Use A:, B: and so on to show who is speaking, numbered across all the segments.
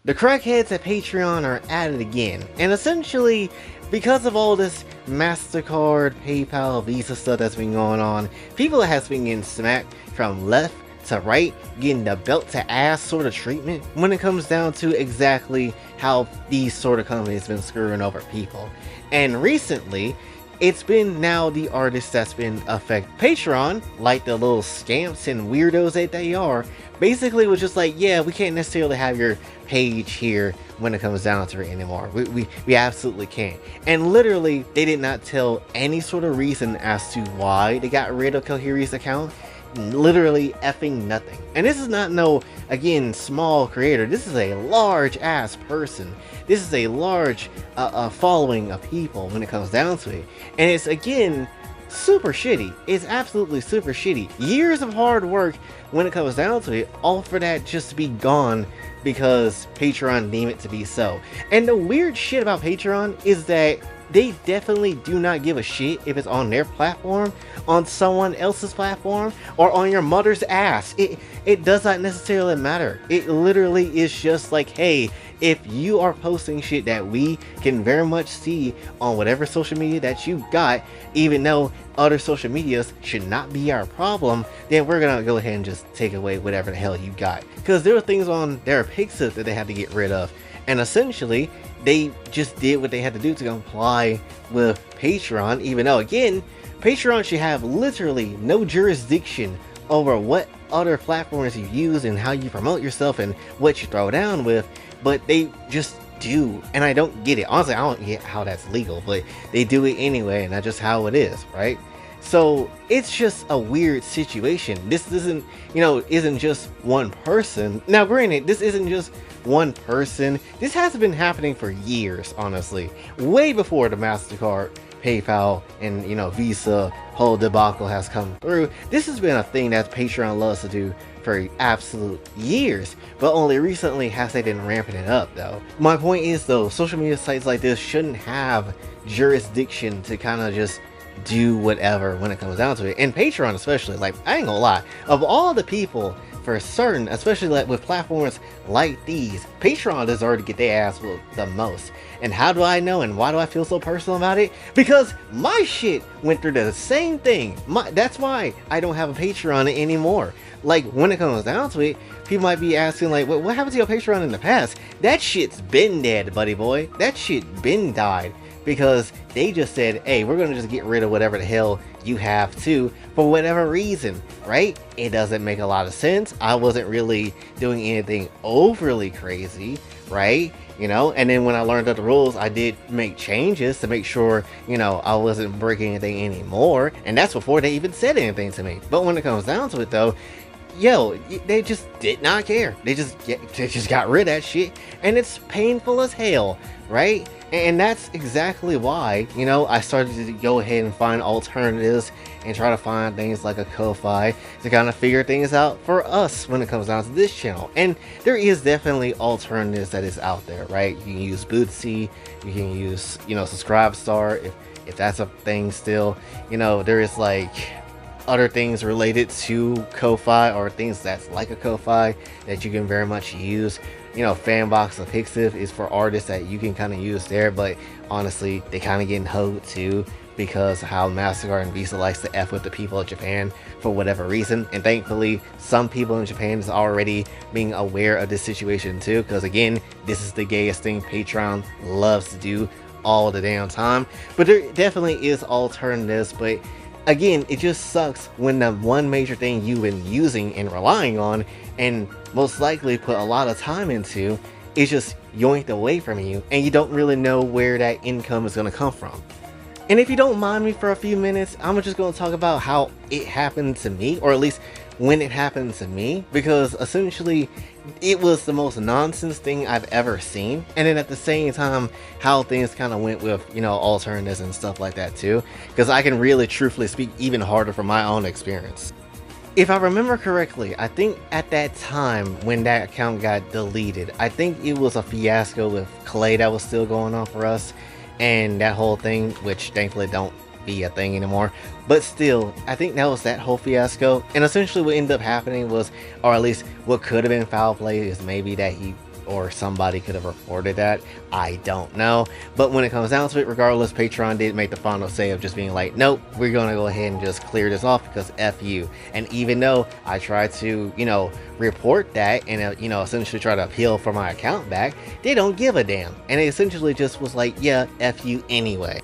A: The crackheads at Patreon are at it again, and essentially, because of all this Mastercard, PayPal, Visa stuff that's been going on, people have been getting smacked from left to right, getting the belt to ass sort of treatment when it comes down to exactly how these sort of companies been screwing over people. And recently, it's been now the artists that's been affected. Patreon, like the little scamps and weirdos that they are, basically was just like, yeah, we can't necessarily have your page here when it comes down to it anymore. We absolutely can't. And literally, they did not tell any sort of reason as to why they got rid of Kohiri's account. Literally effing nothing. And this is not no, again, small creator. This is a large ass person. This is a large following of people when it comes down to it. And it's, again, super shitty. It's absolutely super shitty. Years of hard work when it comes down to it, all for that just to be gone because Patreon deemed it to be so. And the weird shit about Patreon is that they definitely do not give a shit if it's on their platform, on someone else's platform, or on your mother's ass. It does not necessarily matter. It literally is just like, hey, if you are posting shit that we can very much see on whatever social media that you got, even though other social medias should not be our problem, then we're gonna go ahead and just take away whatever the hell you got. Because there were things on their Pixel that they had to get rid of. And essentially, they just did what they had to do to comply with Patreon, even though, again, Patreon should have literally no jurisdiction over what other platforms you use and how you promote yourself and what you throw down with, but they just do, and I don't get it. Honestly, I don't get how that's legal, but they do it anyway, and that's just how it is, right? So it's just a weird situation. This isn't, isn't just one person. Now, granted, this isn't just one person. This has been happening for years, honestly. Way before the Mastercard, PayPal, and, Visa whole debacle has come through. This has been a thing that Patreon loves to do for absolute years, but only recently has they been ramping it up, though. My point is, though, social media sites like this shouldn't have jurisdiction to kind of just do whatever when it comes down to it. And Patreon especially, like, I ain't gonna lie, of all the people, for certain, especially like with platforms like these, Patreon deserves to get their ass whooped the most. And how do I know, and why do I feel so personal about it? Because my shit went through the same thing. That's why I don't have a Patreon anymore. Like, when it comes down to it, people might be asking, like, what happened to your Patreon in the past? That shit's been dead, buddy boy. That shit been died. Because they just said, hey, we're going to just get rid of whatever the hell you have to, for whatever reason, right? It doesn't make a lot of sense. I wasn't really doing anything overly crazy, right? And then when I learned of the rules, I did make changes to make sure, I wasn't breaking anything anymore. And that's before they even said anything to me. But when it comes down to it, though, they just did not care. They just got rid of that shit, and it's painful as hell, right? And that's exactly why, I started to go ahead and find alternatives and try to find things like a Kofi to kind of figure things out for us when it comes down to this channel. And there is definitely alternatives that is out there, right? You can use Bootsy, you can use, Subscribestar, if that's a thing still. There is like other things related to Kofi, or things that's like a Kofi that you can very much use. Fanbox or Pixiv is for artists that you can kind of use there, but honestly, they kind of getting hoed too, because how Mastercard and Visa likes to F with the people of Japan for whatever reason. And thankfully, some people in Japan is already being aware of this situation too, because again, this is the gayest thing Patreon loves to do all the damn time. But there definitely is alternatives, but again, it just sucks when the one major thing you've been using and relying on, and most likely put a lot of time into, is just yoinked away from you, and you don't really know where that income is going to come from. And if you don't mind me for a few minutes, I'm just going to talk about how it happened to me, or at least when it happened to me, because essentially it was the most nonsense thing I've ever seen. And then at the same time, how things kind of went with, alternatives and stuff like that too, because I can really truthfully speak even harder from my own experience. If I remember correctly, I think at that time when that account got deleted, I think it was a fiasco with Clay that was still going on for us, and that whole thing, which thankfully don't be a thing anymore. But still, I think that was that whole fiasco. And essentially what ended up happening was, or at least what could have been foul play, is maybe that he or somebody could have reported that. I don't know. But when it comes down to it, regardless, Patreon did make the final say of just being like, nope, we're going to go ahead and just clear this off because F you. And even though I tried to, report that and, essentially try to appeal for my account back, they don't give a damn. And it essentially just was like, yeah, F you anyway.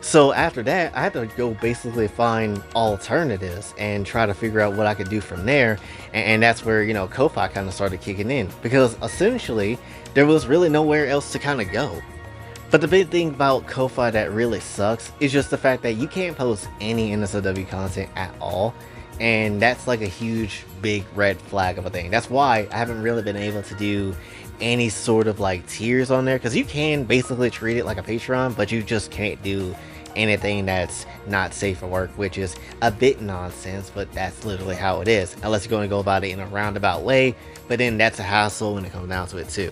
A: So after that, I had to go basically find alternatives and try to figure out what I could do from there. And that's where, Kofi kind of started kicking in, because essentially there was really nowhere else to kind of go. But the big thing about Kofi that really sucks is just the fact that you can't post any NSFW content at all. And that's like a huge, big red flag of a thing. That's why I haven't really been able to do any sort of like tiers on there, because you can basically treat it like a Patreon, but you just can't do anything that's not safe for work, which is a bit nonsense, but that's literally how it is, unless you're going to go about it in a roundabout way. But then that's a hassle when it comes down to it too.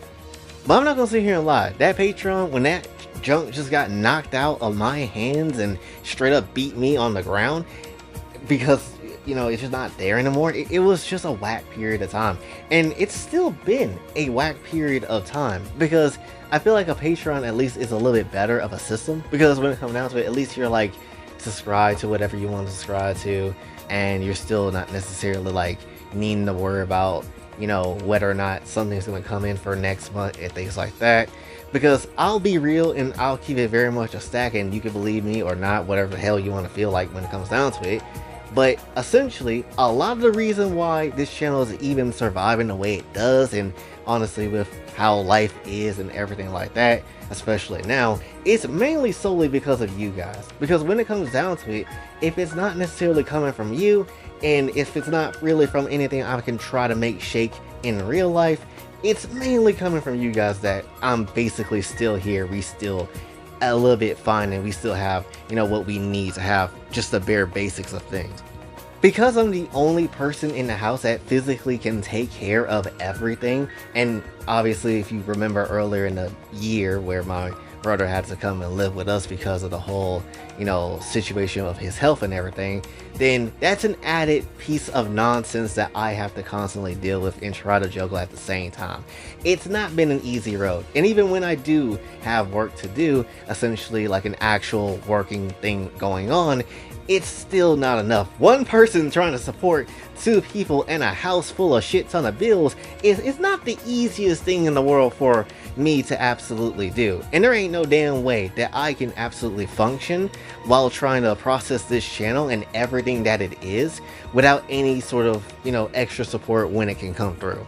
A: But I'm not gonna sit here and lie, that Patreon, when that junk just got knocked out of my hands and straight up beat me on the ground because it's just not there anymore, it was just a whack period of time. And it's still been a whack period of time, because I feel like a Patreon at least is a little bit better of a system, because when it comes down to it, at least you're like subscribed to whatever you want to subscribe to, and you're still not necessarily like needing to worry about whether or not something's going to come in for next month and things like that. Because I'll be real and I'll keep it very much a stack, and you can believe me or not, whatever the hell you want to feel like when it comes down to it. But essentially, a lot of the reason why this channel is even surviving the way it does, and honestly with how life is and everything like that, especially now, it's mainly solely because of you guys. Because when it comes down to it, if it's not necessarily coming from you, and if it's not really from anything I can try to make shake in real life, it's mainly coming from you guys that I'm basically still here. We still a little bit fine, and we still have what we need to have, just the bare basics of things. Because I'm the only person in the house that physically can take care of everything, and obviously if you remember earlier in the year where my brother had to come and live with us because of the whole situation of his health and everything, then that's an added piece of nonsense that I have to constantly deal with and try to juggle at the same time. It's not been an easy road, and even when I do have work to do, essentially like an actual working thing going on, it's still not enough. One person trying to support two people in a house full of shit ton of bills is not the easiest thing in the world for me to absolutely do. And there ain't no damn way that I can absolutely function while trying to process this channel and everything that it is without any sort of, extra support when it can come through.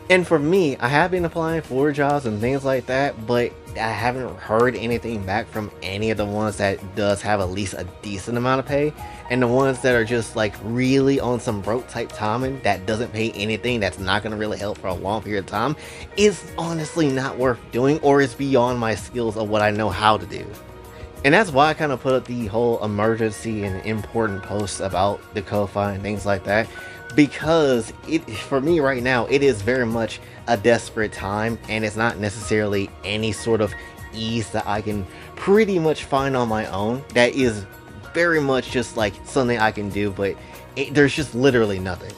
A: And for me, I have been applying for jobs and things like that, but I haven't heard anything back from any of the ones that does have at least a decent amount of pay. And the ones that are just like really on some broke type timing that doesn't pay anything, that's not going to really help for a long period of time, is honestly not worth doing, or is beyond my skills of what I know how to do. And that's why I kind of put up the whole emergency and important posts about the Kofi and things like that. Because for me right now, it is very much a desperate time, and it's not necessarily any sort of ease that I can pretty much find on my own. That is very much just like something I can do, but there's just literally nothing.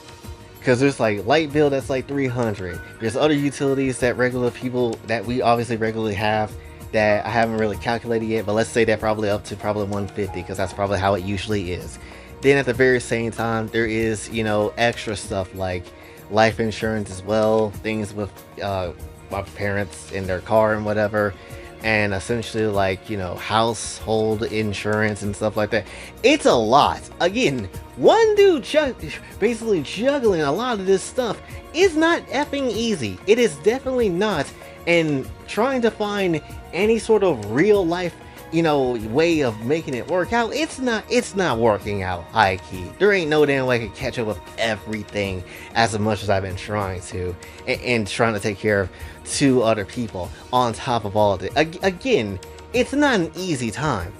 A: Because there's like light bill that's like $300. There's other utilities that regular people that we obviously regularly have that I haven't really calculated yet, but let's say they're probably up to probably $150, because that's probably how it usually is. Then at the very same time, there is, extra stuff like life insurance as well, things with my parents in their car and whatever, and essentially like, household insurance and stuff like that. It's a lot. Again, one dude basically juggling a lot of this stuff is not effing easy. It is definitely not. And trying to find any sort of real life way of making it work out, it's not working out high key. There ain't no damn way I can catch up with everything as much as I've been trying to, and trying to take care of two other people on top of all of it. Again, it's not an easy time.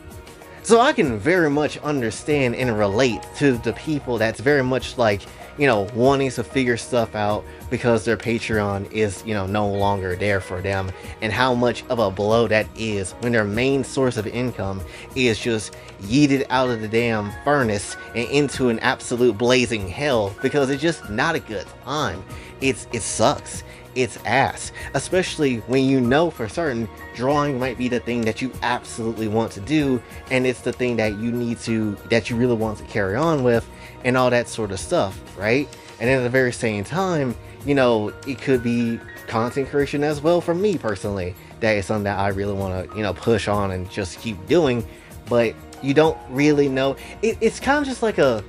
A: So I can very much understand and relate to the people that's very much like, wanting to figure stuff out because their Patreon is, no longer there for them, and how much of a blow that is when their main source of income is just yeeted out of the damn furnace and into an absolute blazing hell, because it's just not a good time. It sucks. it's ass, especially when you know for certain drawing might be the thing that you absolutely want to do, and it's the thing that you really want to carry on with, and all that sort of stuff, right? And then at the very same time, it could be content creation as well for me personally. That is something that I really want to, push on and just keep doing. But you don't really know. It's kind of just like a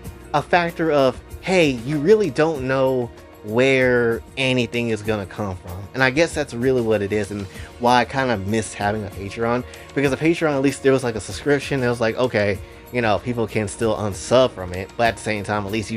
A: factor of, hey, you really don't know where anything is gonna come from. And I guess that's really what it is, and why I kind of miss having a Patreon. Because a Patreon, at least there was like a subscription. It was like, okay, people can still unsub from it, but at the same time, at least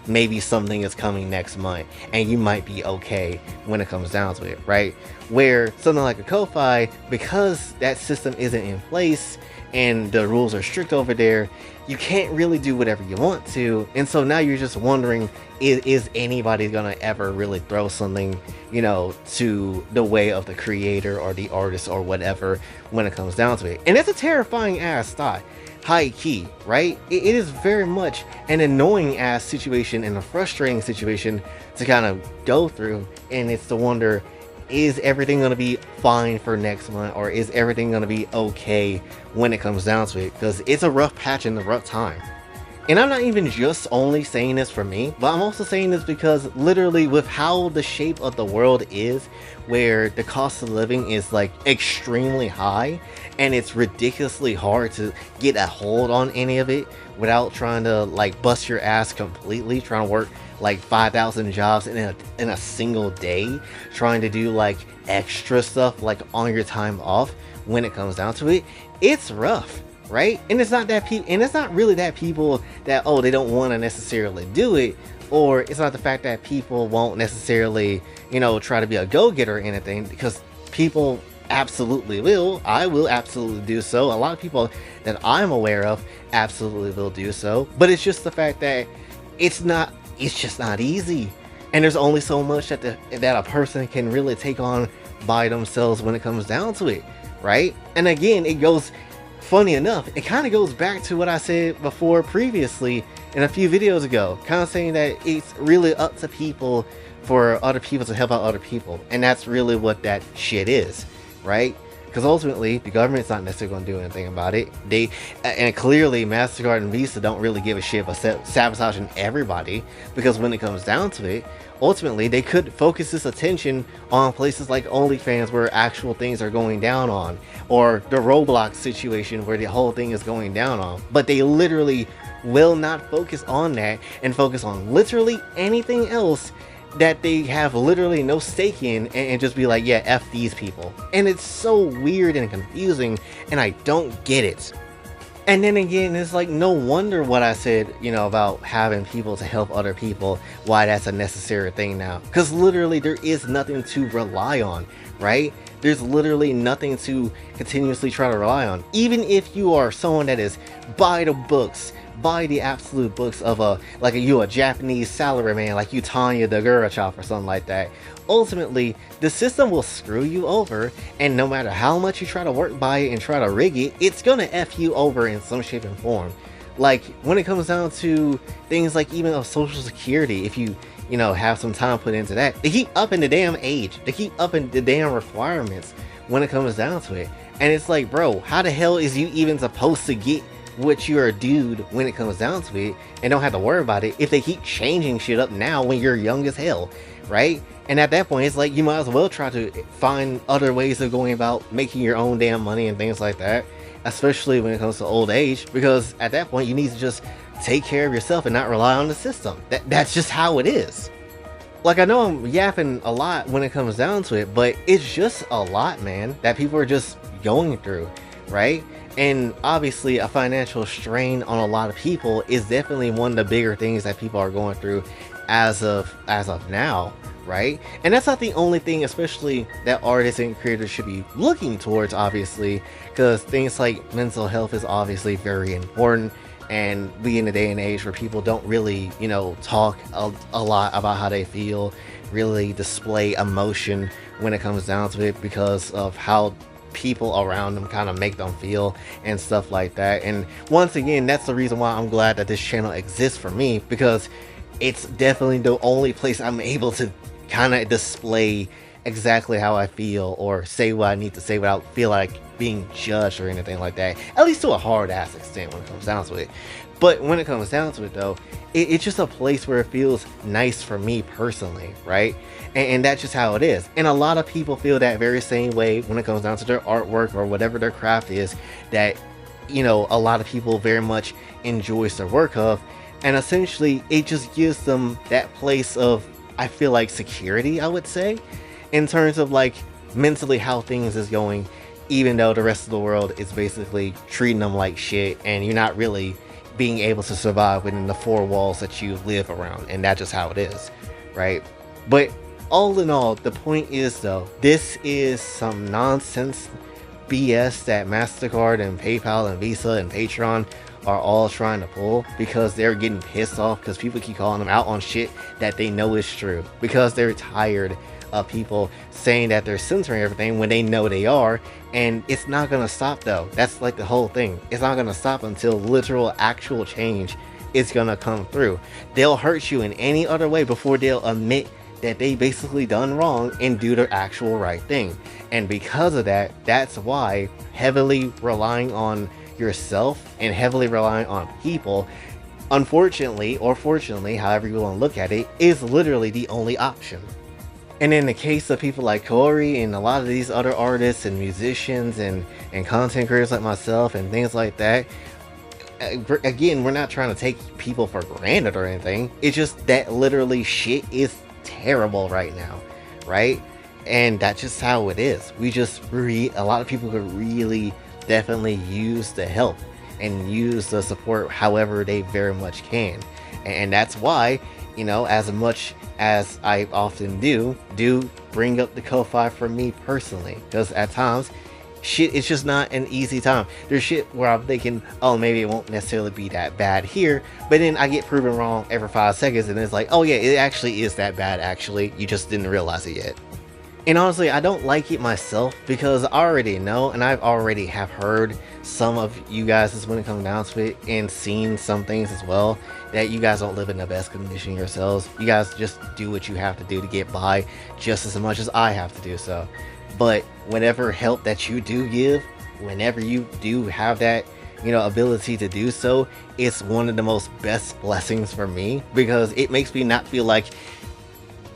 A: maybe something is coming next month, and you might be okay when it comes down to it, right? Where something like a Kofi, because that system isn't in place and the rules are strict over there, you can't really do whatever you want to. And so now you're just wondering, is anybody gonna ever really throw something, to the way of the creator or the artist or whatever when it comes down to it? And it's a terrifying ass thought, high key, right? It is very much an annoying ass situation and a frustrating situation to kind of go through. And it's to wonder, is everything going to be fine for next month, or is everything going to be okay when it comes down to it? Because it's a rough patch and a rough time. And I'm not even just only saying this for me, but I'm also saying this because literally with how the shape of the world is, where the cost of living is like extremely high, and it's ridiculously hard to get a hold on any of it without trying to like bust your ass completely, trying to work like 5,000 jobs in a single day, trying to do like extra stuff like on your time off. When it comes down to it, it's rough, right? And it's not really that people that, oh, they don't want to necessarily do it, or it's not the fact that people won't necessarily, try to be a go-getter or anything, because people absolutely will. I will absolutely do so. A lot of people that I'm aware of absolutely will do so. But it's just the fact that it's just not easy. And there's only so much that a person can really take on by themselves when it comes down to it, right? And again, funny enough, it kind of goes back to what I said before previously in a few videos ago, kind of saying that it's really up to people for other people to help out other people. And that's really what that shit is, right? Because ultimately, the government's not necessarily going to do anything about it. And clearly, Mastercard and Visa don't really give a shit about sabotaging everybody. Because when it comes down to it, ultimately, they could focus this attention on places like OnlyFans, where actual things are going down on, or the Roblox situation where the whole thing is going down on. But they literally will not focus on that, and focus on literally anything else that they have literally no stake in, and just be like, yeah, F these people. And it's so weird and confusing, and I don't get it. And then again, it's like, no wonder what I said, about having people to help other people, why that's a necessary thing now. Because literally there is nothing to rely on, right? There's literally nothing to continuously try to rely on. Even if you are someone that is by the books, buy the absolute books of you a Japanese salaryman, like you Tanya the Gurachop or something like that. Ultimately, the system will screw you over, and no matter how much you try to work by it and try to rig it, it's gonna F you over in some shape and form. Like when it comes down to things like even of Social Security, if you have some time put into that, they keep upping the damn age, they keep upping the damn requirements when it comes down to it. And it's like, bro, how the hell is you even supposed to get what you're a dude when it comes down to it, and don't have to worry about it if they keep changing shit up now when you're young as hell, right? And at that point, it's like, you might as well try to find other ways of going about making your own damn money and things like that, especially when it comes to old age, because at that point you need to just take care of yourself and not rely on the system. That's just how it is. Like, I know I'm yapping a lot when it comes down to it, but it's just a lot, man, that people are just going through, right? And obviously a financial strain on a lot of people is definitely one of the bigger things that people are going through as of now, right? And that's not the only thing, especially that artists and creators should be looking towards, obviously, because things like mental health is obviously very important. And we in a day and age where people don't really, talk a lot about how they feel, really display emotion when it comes down to it, because of how people around them kind of make them feel and stuff like that. And once again, that's the reason why I'm glad that this channel exists for me, because it's definitely the only place I'm able to kind of display exactly how I feel or say what I need to say without feel like being judged or anything like that. At least to a hard ass extent when it comes down to it. But when it comes down to it though, it's just a place where it feels nice for me personally, right? And that's just how it is. And a lot of people feel that very same way when it comes down to their artwork or whatever their craft is that, you know, a lot of people very much enjoys their work of. And essentially it just gives them that place of, I feel like, security, I would say, in terms of like mentally how things is going, even though the rest of the world is basically treating them like shit and you're not really being able to survive within the four walls that you live around. And that's just how it is, right? But all in all, the point is though, this is some nonsense BS that Mastercard and PayPal and Visa and Patreon are all trying to pull, because they're getting pissed off because people keep calling them out on shit that they know is true, because they're tired of people saying that they're censoring everything when they know they are. And it's not gonna stop though. That's like the whole thing. It's not gonna stop until literal actual change is gonna come through. They'll hurt you in any other way before they'll admit that they basically done wrong and do the actual right thing. And because of that, that's why heavily relying on yourself and heavily relying on people, unfortunately or fortunately, however you want to look at it, is literally the only option. And in the case of people like Corey and a lot of these other artists and musicians and content creators like myself and things like that, again, we're not trying to take people for granted or anything. It's just that literally shit is terrible right now, right? And that's just how it is. We just a lot of people could really definitely use the help and use the support however they very much can. And that's why, you know, as much as I often do bring up the Kofi for me personally, because at times shit, it's just not an easy time. There's shit where I'm thinking, oh, maybe it won't necessarily be that bad here, but then I get proven wrong every 5 seconds, and it's like, oh yeah, it actually is that bad. Actually, you just didn't realize it yet. And honestly, I don't like it myself, because I already know, and I've already have heard some of you guys when it comes down to it, and seen some things as well, that you guys don't live in the best condition yourselves. You guys just do what you have to do to get by, just as much as I have to do so. But whatever help that you do give, whenever you do have that, you know, ability to do so, it's one of the most best blessings for me, because it makes me not feel like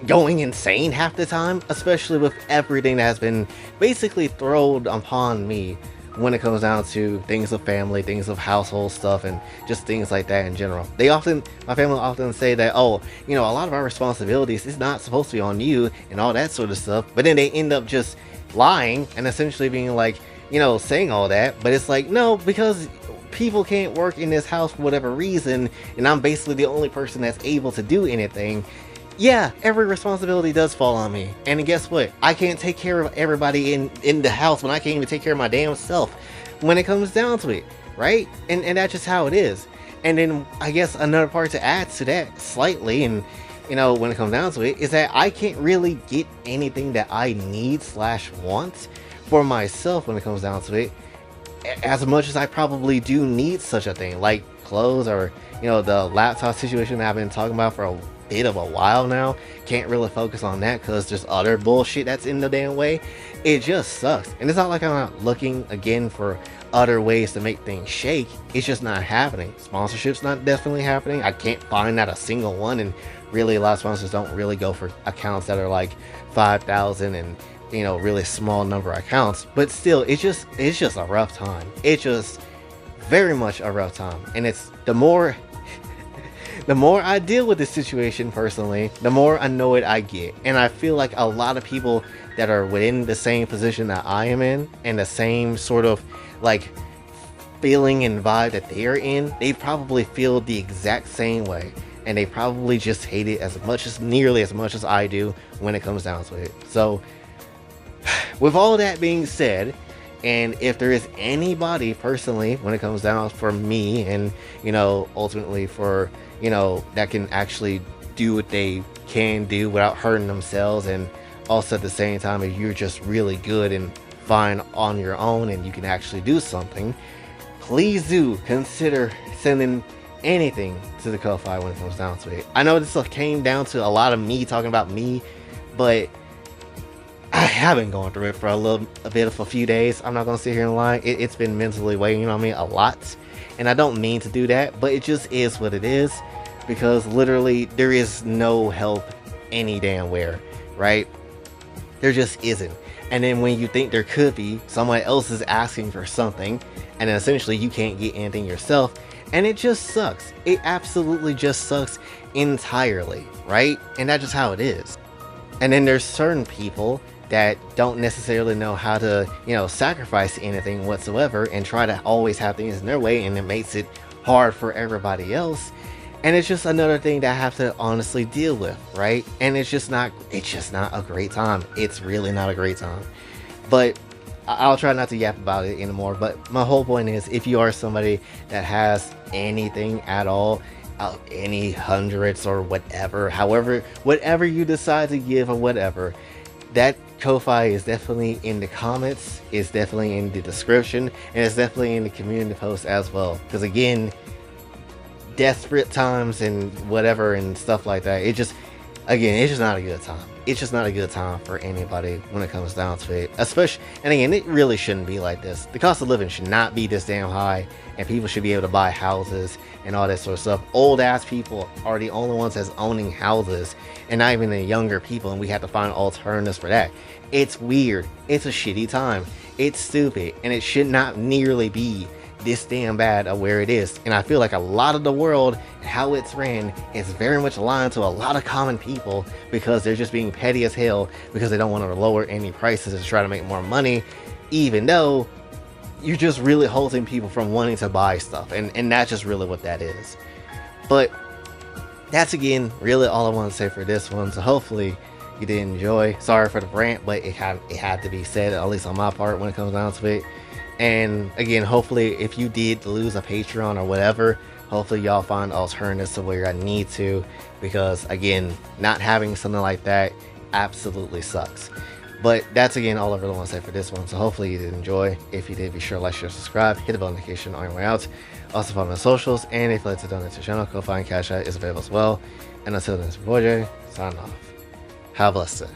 A: going insane half the time, especially with everything that has been basically thrown upon me when it comes down to things of family, things of household stuff, and just things like that in general. My family often say that, oh, you know, a lot of our responsibilities is not supposed to be on you and all that sort of stuff, but then they end up just lying and essentially being like, you know, saying all that. But it's like, no, because people can't work in this house for whatever reason, and I'm basically the only person that's able to do anything. Yeah, every responsibility does fall on me. And guess what? I can't take care of everybody in the house when I can't even take care of my damn self when it comes down to it, right? And that's just how it is. And then I guess another part to add to that slightly, and you know, when it comes down to it, is that I can't really get anything that I need/want for myself when it comes down to it, as much as I probably do need such a thing, like clothes, or, you know, the laptop situation that I've been talking about for a bit of a while now. Can't really focus on that because there's other bullshit that's in the damn way. It just sucks. And it's not like I'm not looking again for other ways to make things shake. It's just not happening. Sponsorships not definitely happening. I can't find not a single one, and really a lot of sponsors don't really go for accounts that are like 5,000 and, you know, really small number of accounts. But still, it's just a rough time. It's just very much a rough time. And it's the more I deal with this situation personally, the more annoyed I get. And I feel like a lot of people that are within the same position that I am in, and the same sort of like feeling and vibe that they're in, they probably feel the exact same way. And they probably just hate it nearly as much as I do when it comes down to it. So with all that being said, and if there is anybody personally when it comes down for me, and, you know, ultimately for, you know, that can actually do what they can do without hurting themselves, and also at the same time, if you're just really good and fine on your own and you can actually do something, please do consider sending anything to the Kofi when it comes down to it. I know this came down to a lot of me talking about me but I have been going through it for a bit of a few days. I'm not gonna sit here and lie. It's been mentally weighing on me a lot, and I don't mean to do that, but it just is what it is, because literally there is no help any damn where, right? There just isn't. And then when you think there could be, someone else is asking for something, and then essentially you can't get anything yourself, and it just sucks. It absolutely just sucks entirely, right? And that's just how it is. And then there's certain people that don't necessarily know how to, sacrifice anything whatsoever and try to always have things in their way, and it makes it hard for everybody else. And it's just another thing that I have to honestly deal with, right? And it's just not a great time. It's really not a great time. But I'll try not to yap about it anymore. But my whole point is, if you are somebody that has anything at all, any hundreds or whatever, whatever you decide to give or whatever, that Kofi is definitely in the comments, it's definitely in the description, and it's definitely in the community post as well. Because again, desperate times and whatever and stuff like that, it's just not a good time. It's just not a good time for anybody when it comes down to it. Especially, and again, it really shouldn't be like this. The cost of living should not be this damn high, and people should be able to buy houses and all that sort of stuff. Old ass people are the only ones that's owning houses, and not even the younger people, and we have to find alternatives for that. It's weird. It's a shitty time. It's stupid, and it should not nearly be this damn bad of where it is. And I feel like a lot of the world, how it's ran, is very much aligned to a lot of common people, because they're just being petty as hell because they don't want to lower any prices to try to make more money, even though you're just really halting people from wanting to buy stuff, and that's just really what that is. But that's again really all I want to say for this one. So hopefully you did enjoy. Sorry for the rant, but it had to be said, at least on my part, when it comes down to it. And again, hopefully if you did lose a Patreon or whatever, hopefully y'all find alternatives to where I need to, because again, not having something like that absolutely sucks. But that's again all I really want to say for this one. So hopefully you did enjoy. If you did, be sure to like, share, subscribe, hit the bell notification on your way out. Also follow my socials, and if you'd like to donate to the channel, Kofi and Cash App is available as well. And until then, it's your boy Jay, signing off. Have a blessed day.